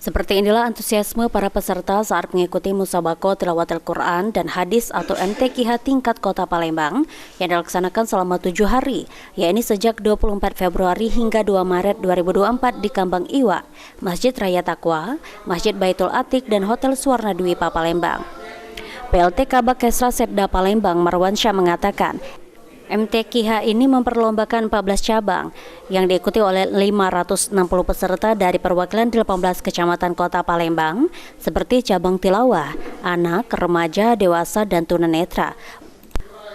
Seperti inilah antusiasme para peserta saat mengikuti Musabaqah Tilawatil Quran dan Hadis atau MTQH tingkat Kota Palembang yang dilaksanakan selama 7 hari, yakni sejak 24 Februari hingga 2 Maret 2024 di Kambang Iwa, Masjid Raya Taqwa, Masjid Baitul Atiq, dan Hotel Suwarna Dwipa Palembang. PLT Kabak Kesra Setda Palembang Marwansyah mengatakan, MTQH ini memperlombakan 14 cabang yang diikuti oleh 560 peserta dari perwakilan 18 kecamatan Kota Palembang seperti cabang tilawah, anak, remaja, dewasa, dan tunanetra.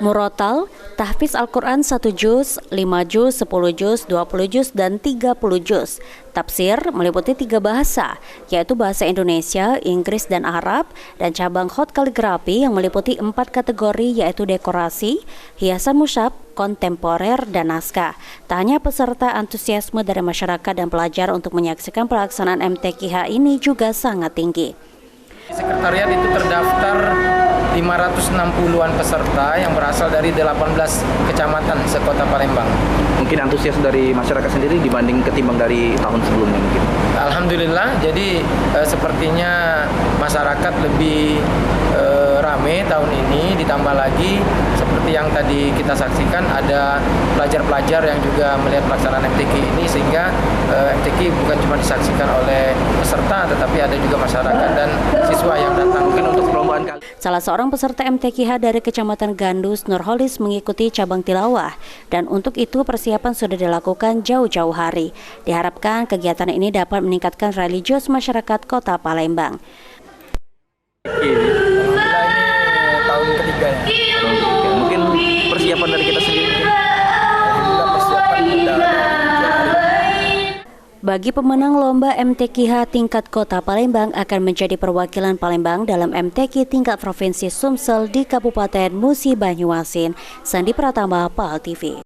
Murotal, tahfiz Al-Quran 1 juz, 5 juz, 10 juz, 20 juz, dan 30 juz. Tafsir meliputi 3 bahasa, yaitu bahasa Indonesia, Inggris, dan Arab, dan cabang hot kaligrafi yang meliputi 4 kategori, yaitu dekorasi, hiasan musyaf, kontemporer, dan naskah. Tak hanya peserta, antusiasme dari masyarakat dan pelajar untuk menyaksikan pelaksanaan MTQH ini juga sangat tinggi. Sekretariat itu terdaftar 560-an peserta yang berasal dari 18 kecamatan sekota Palembang. Mungkin antusias dari masyarakat sendiri dibanding ketimbang dari tahun sebelumnya mungkin. Alhamdulillah, jadi sepertinya masyarakat lebih rame tahun ini, ditambah lagi seperti yang tadi kita saksikan ada pelajar-pelajar yang juga melihat pelaksanaan MTQ ini, sehingga MTQ bukan cuma disaksikan oleh peserta tetapi ada juga masyarakat dan siswa yang datang. Mungkin untuk perlombaan kali. Salah seorang peserta MTQH dari Kecamatan Gandus, Nurholis, mengikuti cabang tilawah, dan untuk itu persiapan sudah dilakukan jauh-jauh hari. Diharapkan kegiatan ini dapat meningkatkan religius masyarakat Kota Palembang. Ini tahun ketiga ya. Mungkin persiapan dari kita sendiri. Bagi pemenang lomba MTQH tingkat Kota Palembang akan menjadi perwakilan Palembang dalam MTQ tingkat Provinsi Sumsel di Kabupaten Musi Banyuasin. Sandi Pratama, PAL TV.